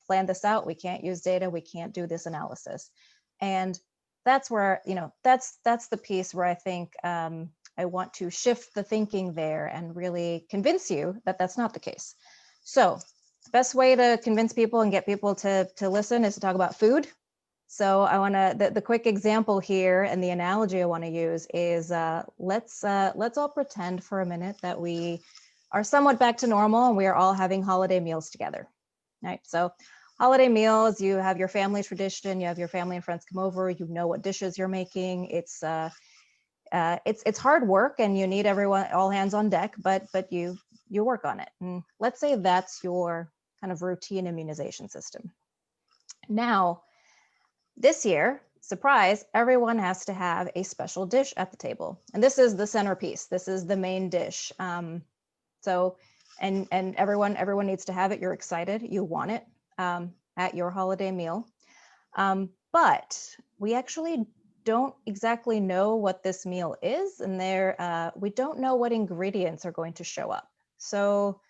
plan this out. We can't use data. We can't do this analysis. And that's where, that's the piece where I think I want to shift the thinking there and really convince you that that's not the case. So the best way to convince people and get people to listen is to talk about food. So I want to, the quick example here and the analogy I want to use is let's all pretend for a minute that we are somewhat back to normal and we are all having holiday meals together, right? So holiday meals, you have your family tradition, you have your family and friends come over, you know what dishes you're making. It's hard work and you need everyone, all hands on deck, but you work on it. And let's say that's your kind of routine immunization system. Now, this year, surprise, everyone has to have a special dish at the table. And this is the centerpiece. This is the main dish. So, and everyone needs to have it. You're excited, you want it at your holiday meal. But we actually don't exactly know what this meal is. And we don't know what ingredients are going to show up. So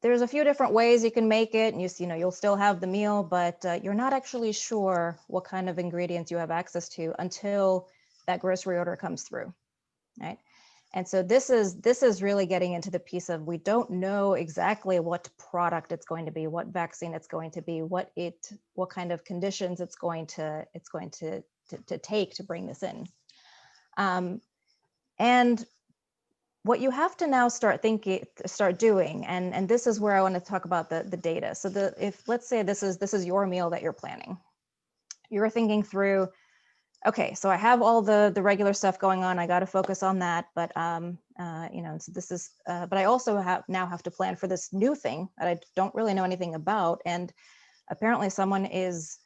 there's a few different ways you can make it, and you'll still have the meal, but you're not actually sure what kind of ingredients you have access to until that grocery order comes through, right? And so this is really getting into the piece of we don't know exactly what product it's going to be, what vaccine it's going to be, what kind of conditions it's going to take to bring this in, and what you have to now start doing, and this is where I want to talk about the data. So if let's say this is your meal that you're planning, you're thinking through, okay, so I have all the regular stuff going on. I got to focus on that, but so this is, but I also now have to plan for this new thing that I don't really know anything about, and apparently someone is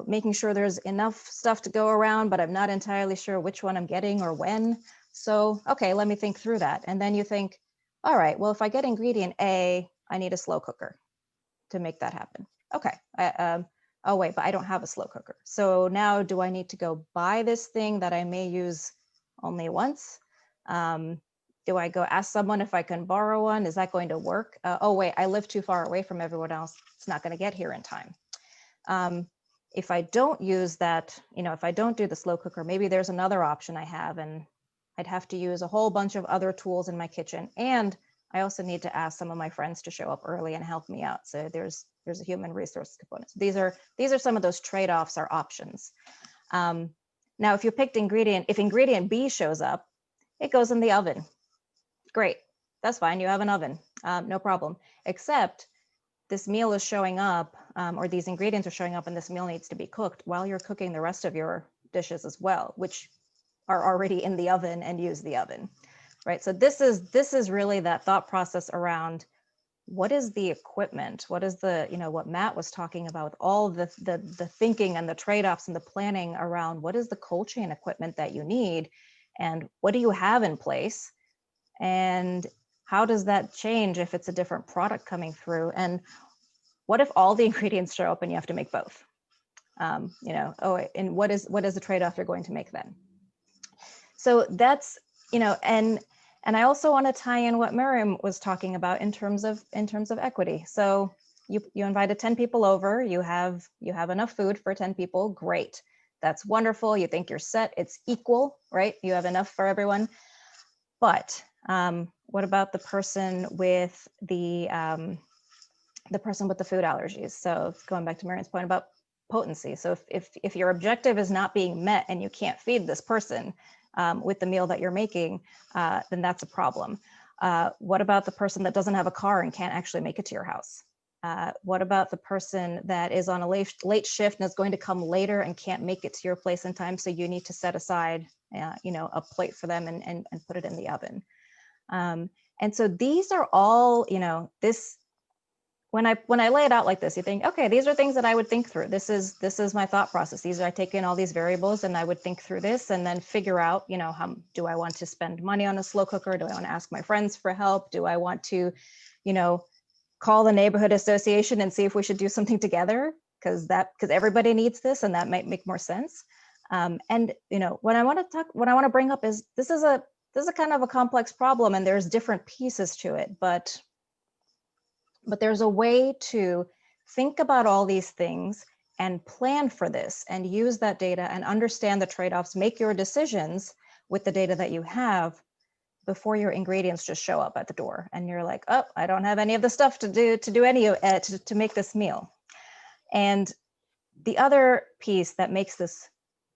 making sure there's enough stuff to go around, but I'm not entirely sure which one I'm getting or when. So, okay, let me think through that. And then you think, all right, well, if I get ingredient A, I need a slow cooker to make that happen. Okay, oh wait, but I don't have a slow cooker. So now do I need to go buy this thing that I may use only once? Do I go ask someone if I can borrow one? Is that going to work? Oh wait, I live too far away from everyone else. It's not going to get here in time. If I don't use that, if I don't do the slow cooker, maybe there's another option I have, and I'd have to use a whole bunch of other tools in my kitchen. And I also need to ask some of my friends to show up early and help me out. So there's a human resource component. So these are some of those trade-offs or options. Now, if you picked if ingredient B shows up, it goes in the oven. Great, that's fine. You have an oven, no problem. Except this meal is showing up, or these ingredients are showing up, and this meal needs to be cooked while you're cooking the rest of your dishes as well, which are already in the oven and use the oven, right? So this is really that thought process around what is the equipment, what is what Matt was talking about, all the thinking and the trade-offs and the planning around what is the cold chain equipment that you need, and what do you have in place, and how does that change if it's a different product coming through, and what if all the ingredients show up and you have to make both? And what is the trade-off you're going to make then? So that's, and I also want to tie in what Miriam was talking about in terms of equity. So you invited 10 people over, you have enough food for 10 people, great. That's wonderful. You think you're set, it's equal, right? You have enough for everyone. But what about the person with the food allergies? So going back to Miriam's point about potency. So if your objective is not being met and you can't feed this person with the meal that you're making, then that's a problem. What about the person that doesn't have a car and can't actually make it to your house? What about the person that is on a late shift and is going to come later and can't make it to your place in time? So you need to set aside, a plate for them and put it in the oven. And so these are all, when I lay it out like this, you think, okay, these are things that I would think through. This is my thought process. I take in all these variables and I would think through this and then figure out, how do I want to spend money on a slow cooker? Do I want to ask my friends for help? Do I want to, call the neighborhood association and see if we should do something together? Because everybody needs this and that might make more sense. And what I want to bring up is this is a kind of a complex problem, and there's different pieces to it, but there's a way to think about all these things and plan for this and use that data and understand the trade-offs, make your decisions with the data that you have before your ingredients just show up at the door and you're like, oh, I don't have any of the stuff to do any to make this meal. And the other piece that makes this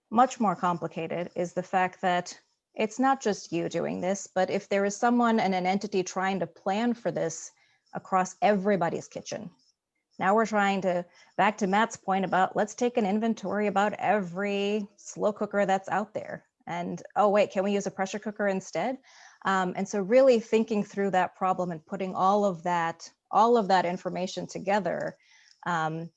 much more complicated is the fact that it's not just you doing this, but if there is someone and an entity trying to plan for this across everybody's kitchen. Now we're trying to, back to Matt's point about, let's take an inventory about every slow cooker that's out there. And, oh wait, can we use a pressure cooker instead? And so really thinking through that problem and putting all of that information together. And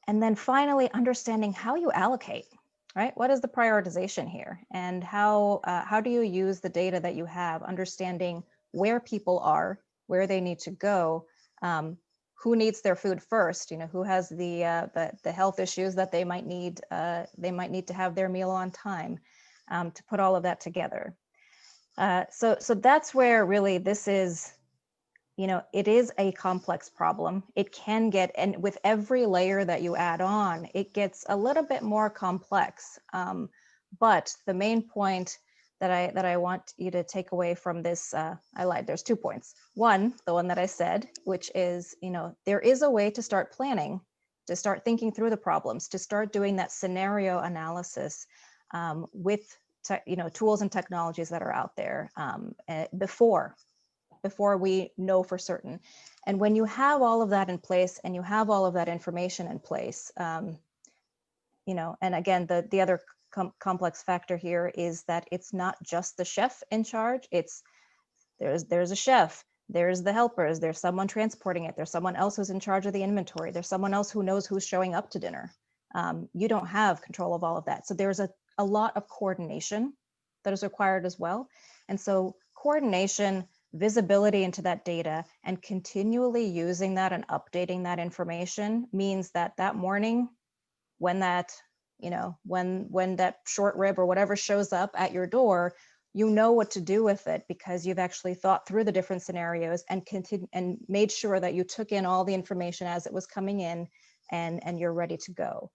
then finally understanding how you allocate, right? What is the prioritization here? And how do you use the data that you have, understanding where people are, where they need to go, who needs their food first, who has the health issues that they might need to have their meal on time, to put all of that together. So that's where really this is, it is a complex problem. It can get, and with every layer that you add on, it gets a little bit more complex. But the main point that I want you to take away from this, I lied, there's 2 points. One, the one that I said, which is, there is a way to start planning, to start thinking through the problems, to start doing that scenario analysis with tools and technologies that are out there before we know for certain. And when you have all of that in place and you have all of that information in place, and again, the other complex factor here is that it's not just the chef in charge. There's a chef, there's the helpers, there's someone transporting it, there's someone else who's in charge of the inventory, there's someone else who knows who's showing up to dinner. You don't have control of all of that. So there's a lot of coordination that is required as well. And so coordination, visibility into that data, and continually using that and updating that information means that morning when that, when that short rib or whatever shows up at your door, you know what to do with it because you've actually thought through the different scenarios and made sure that you took in all the information as it was coming in and you're ready to go.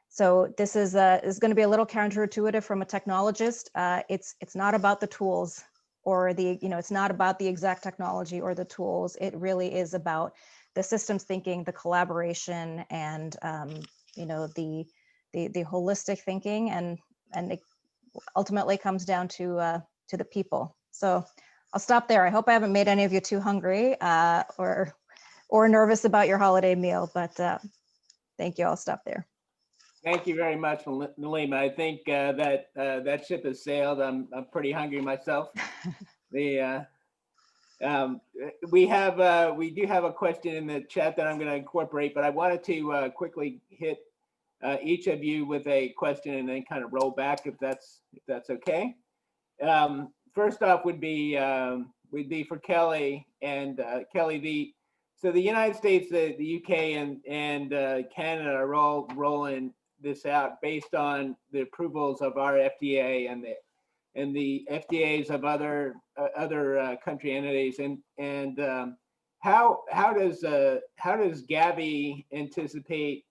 So this is going to be a little counterintuitive from a technologist. It's not about the tools or it's not about the exact technology or the tools. It really is about the systems thinking, the collaboration, and the holistic thinking, and it ultimately comes down to the people. So I'll stop there. I hope I haven't made any of you too hungry or nervous about your holiday meal, but thank you. I'll stop there. Thank you very much, Nalima. I think that ship has sailed. I'm pretty hungry myself. We do have a question in the chat that I'm going to incorporate, but I wanted to quickly hit each of you with a question and then kind of roll back if that's okay. First off would be for Kelly, and Kelly, so the United States, the UK, and Canada are all rolling this out based on the approvals of our FDA and the FDAs of other country entities, and how does Gavi anticipate?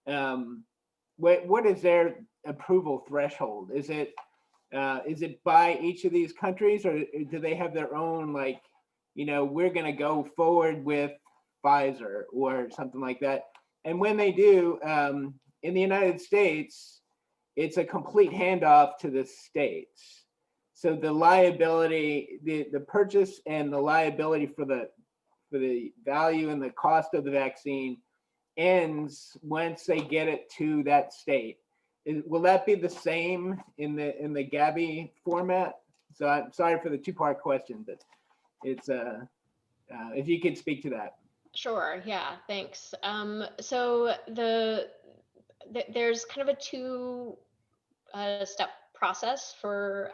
What is their approval threshold? Is it by each of these countries, or do they have their own, like, we're going to go forward with Pfizer or something like that? And when they do, in the United States, it's a complete handoff to the states. So the liability, the purchase and the liability for the value and the cost of the vaccine ends once they get it to that state. Will that be the same in the Gavi format? So I'm sorry for the two-part question, but it's if you could speak to that. Sure. Yeah. Thanks. So there's kind of a two-step process for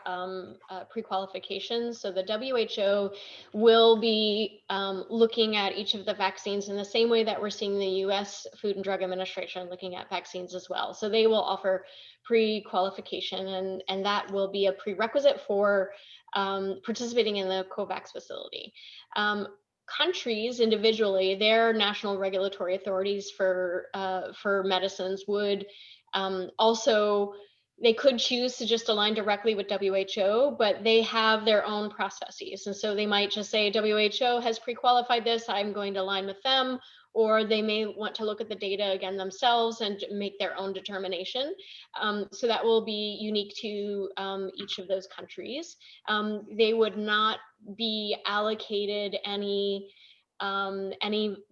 pre-qualification. So the WHO will be looking at each of the vaccines in the same way that we're seeing the US Food and Drug Administration looking at vaccines as well. So they will offer pre-qualification, and that will be a prerequisite for participating in the COVAX facility. Countries individually, their national regulatory authorities for medicines would also, they could choose to just align directly with WHO, but they have their own processes. And so they might just say, WHO has pre-qualified this, I'm going to align with them, or they may want to look at the data again themselves and make their own determination. So that will be unique to each of those countries. They would not be allocated any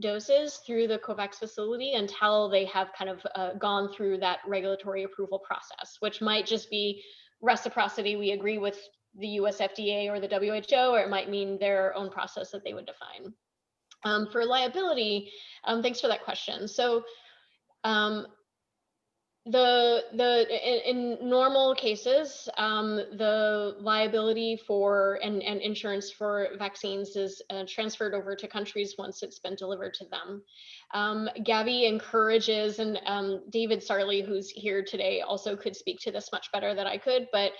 doses through the COVAX facility until they have kind of gone through that regulatory approval process, which might just be reciprocity. We agree with the US FDA or the WHO, or it might mean their own process that they would define. For liability, thanks for that question. So in normal cases, the liability for and insurance for vaccines is transferred over to countries once it's been delivered to them. Gavi encourages, and David Sarley, who's here today, also could speak to this much better than I could, but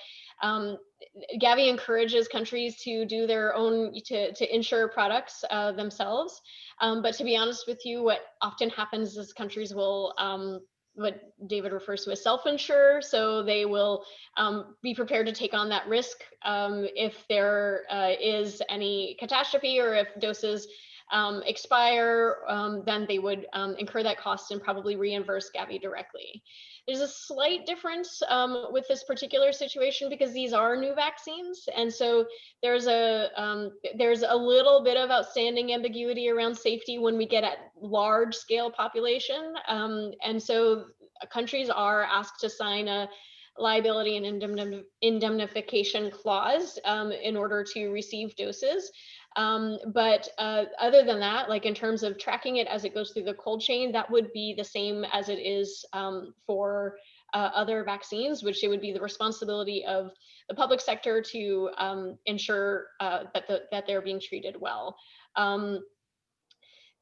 Gavi encourages countries to do their own, to insure products themselves. But to be honest with you, what often happens is countries will what David refers to as self-insure. So they will be prepared to take on that risk if there is any catastrophe, or if doses expire, then they would incur that cost and probably reimburse Gavi directly. There's a slight difference with this particular situation because these are new vaccines. And so there's a little bit of outstanding ambiguity around safety when we get at large scale population. And so countries are asked to sign a liability and indemnification clause in order to receive doses. But other than that, like in terms of tracking it as it goes through the cold chain, that would be the same as it is for other vaccines, which it would be the responsibility of the public sector to ensure that they're being treated well.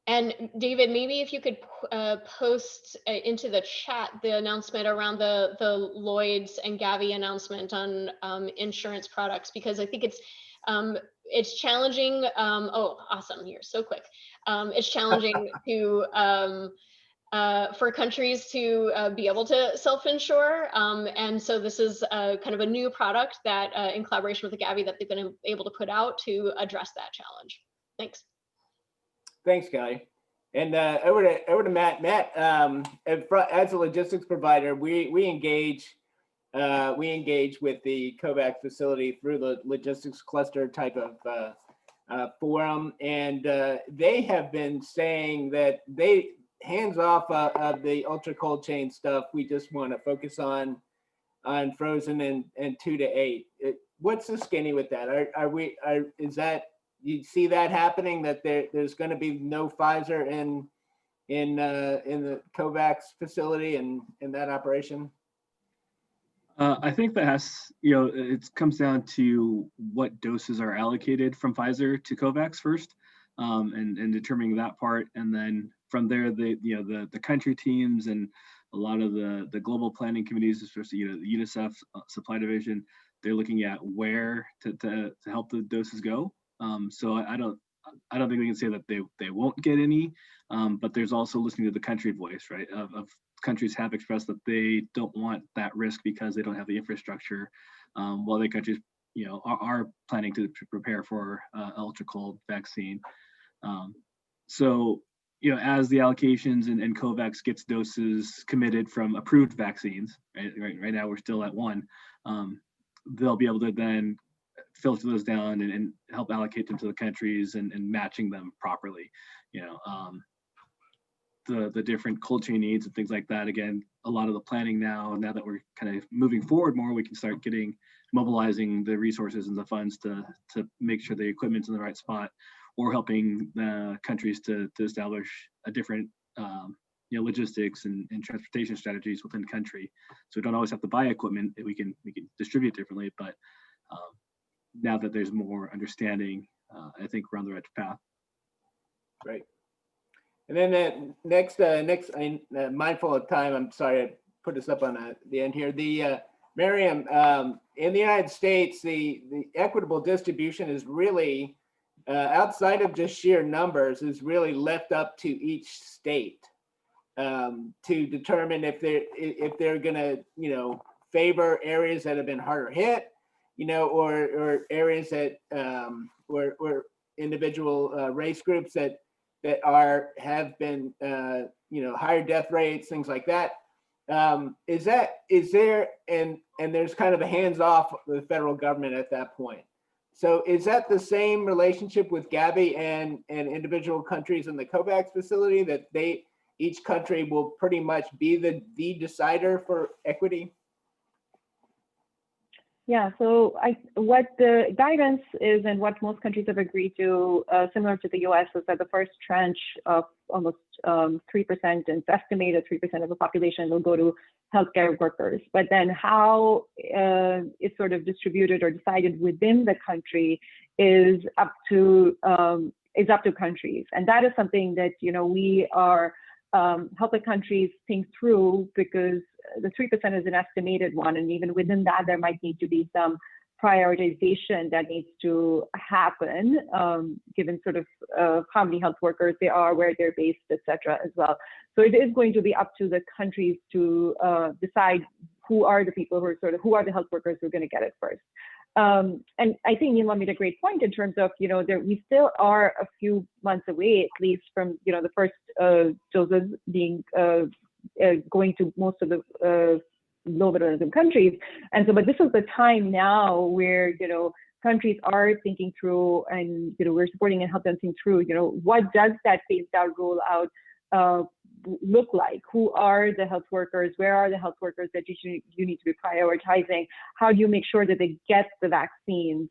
And David, maybe if you could post into the chat the announcement around the Lloyd's and Gavi announcement on insurance products, because I think it's challenging. Oh, awesome! You're so quick. It's challenging to for countries to be able to self-insure, and so this is kind of a new product that, in collaboration with the Gavi, that they've been able to put out to address that challenge. Thanks. Thanks, Kelly. And over to Matt. Matt, as a logistics provider, we engage with the COVAX facility through the logistics cluster type of forum, and they have been saying that they hands off of the ultra cold chain stuff. We just want to focus on frozen and 2 to 8. What's the skinny with that? Is that, you see that happening, that there's going to be no Pfizer in the COVAX facility and in that operation? I think that has, it comes down to what doses are allocated from Pfizer to COVAX first, and determining that part, and then from there, the country teams and a lot of the global planning committees, especially the UNICEF supply division, they're looking at where to help the doses go. So I don't think we can say that they won't get any, but there's also listening to the country voice, right? Of countries have expressed that they don't want that risk because they don't have the infrastructure, while the countries, are planning to prepare for ultra cold vaccine. So, as the allocations and COVAX gets doses committed from approved vaccines, right now we're still at 1, they'll be able to then filter those down and help allocate them to the countries and matching them properly. The different cold chain needs and things like that. Again, a lot of the planning now that we're kind of moving forward more, we can start mobilizing the resources and the funds to make sure the equipment's in the right spot, or helping the countries to establish a different logistics and transportation strategies within the country. So we don't always have to buy equipment that we can distribute differently. But now that there's more understanding, I think we're on the right path. Right. And then next, mindful of time, I'm sorry I put this up on the end here. Miriam, in the United States, the equitable distribution is really, outside of just sheer numbers, is really left up to each state to determine if they're going to, favor areas that have been harder hit, or areas that or individual race groups that have been higher death rates, things like that. Is there and there's kind of a hands off the federal government at that point. So is that the same relationship with Gavi and individual countries in the COVAX facility, that each country will pretty much be the decider for equity? Yeah, so what the guidance is and what most countries have agreed to, similar to the US, is that the first tranche of almost 3%, and it's estimated 3% of the population will go to healthcare workers. But then how it's sort of distributed or decided within the country is up to countries. And that is something that, we are helping countries think through, because the 3% is an estimated one, and even within that, there might need to be some prioritization that needs to happen, given sort of how many health workers there are, where they're based, et cetera, as well. So it is going to be up to the countries to decide who are the people who are the health workers who are going to get it first. And I think Neela made a great point in terms of, we still are a few months away, at least, from, the first doses being going to most of the low middle income countries. And so, but this is the time now where, countries are thinking through, and, we're supporting and helping them think through, what does that phased out rollout look like? Who are the health workers? Where are the health workers that you need to be prioritizing? How do you make sure that they get the vaccines?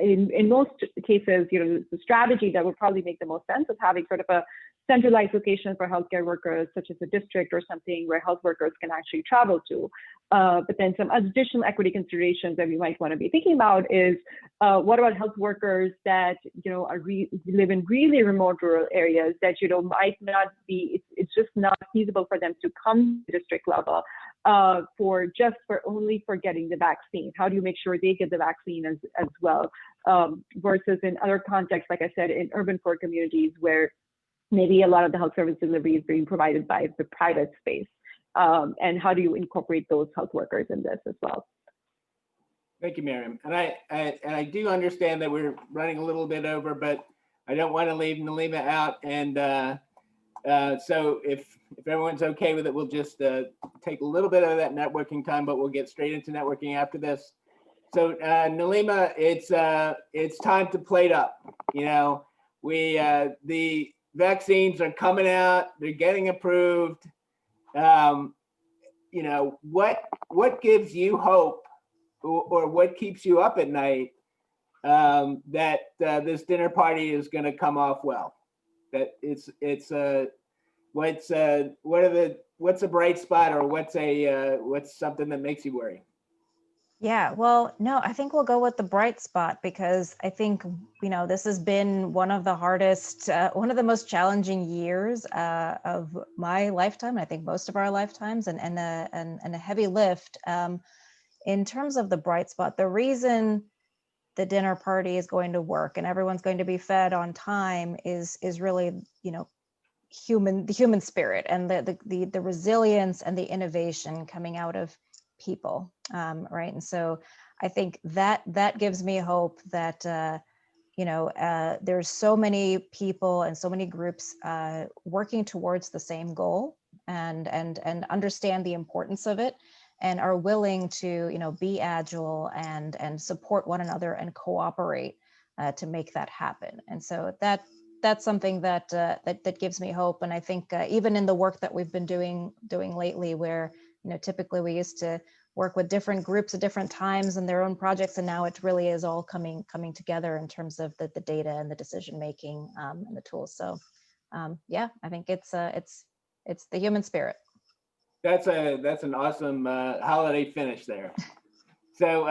In most cases, the strategy that would probably make the most sense is having sort of a centralized location for healthcare workers, such as a district or something where health workers can actually travel to. But then some additional equity considerations that we might want to be thinking about is, what about health workers that live in really remote rural areas that might not be, it's just not feasible for them to come to district level for getting the vaccine. How do you make sure they get the vaccine as well? Versus in other contexts, like I said, in urban poor communities where maybe a lot of the health service delivery is being provided by the private space. And how do you incorporate those health workers in this as well? Thank you, Miriam. And I do understand that we're running a little bit over, but I don't want to leave Nalima out. And so if everyone's okay with it, we'll just take a little bit of that networking time, but we'll get straight into networking after this. So Nalima, it's time to plate up. The vaccines are coming out, they're getting approved. What gives you hope, or what keeps you up at night, that this dinner party is going to come off well? That what's a bright spot, or what's something that makes you worry? Yeah, well, no, I think we'll go with the bright spot, because I think, this has been one of the hardest, one of the most challenging years of my lifetime. I think most of our lifetimes, and a heavy lift. In terms of the bright spot, the reason the dinner party is going to work and everyone's going to be fed on time is really, the human spirit and the resilience and the innovation coming out of people, right? And so I think that gives me hope that there's so many people and so many groups working towards the same goal and understand the importance of it, and are willing to be agile and support one another and cooperate to make that happen. And so that's something that gives me hope. And I think even in the work that we've been doing lately, where typically we used to work with different groups at different times and their own projects, and now it really is all coming together in terms of the data and the decision making and the tools. So yeah, I think it's the human spirit. That's an awesome holiday finish there. So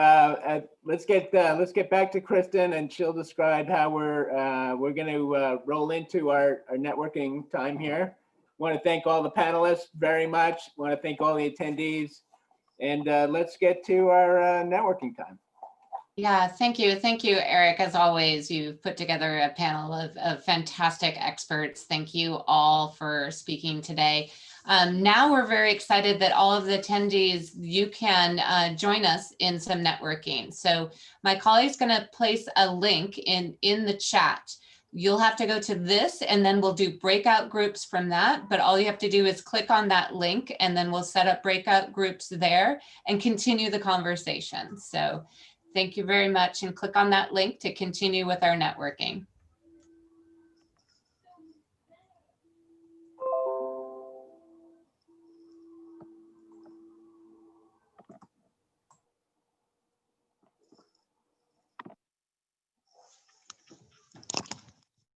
let's get back to Kristen, and she'll describe how we're going to roll into our networking time here. Want to thank all the panelists very much. Want to thank all the attendees, and let's get to our networking time. Yeah, thank you. Thank you, Eric. As always, you've put together a panel of fantastic experts. Thank you all for speaking today. Now we're very excited that all of the attendees, you can join us in some networking. So my colleague's going to place a link in the chat. You'll have to go to this, and then we'll do breakout groups from that. But all you have to do is click on that link, and then we'll set up breakout groups there and continue the conversation. So thank you very much, and click on that link to continue with our networking.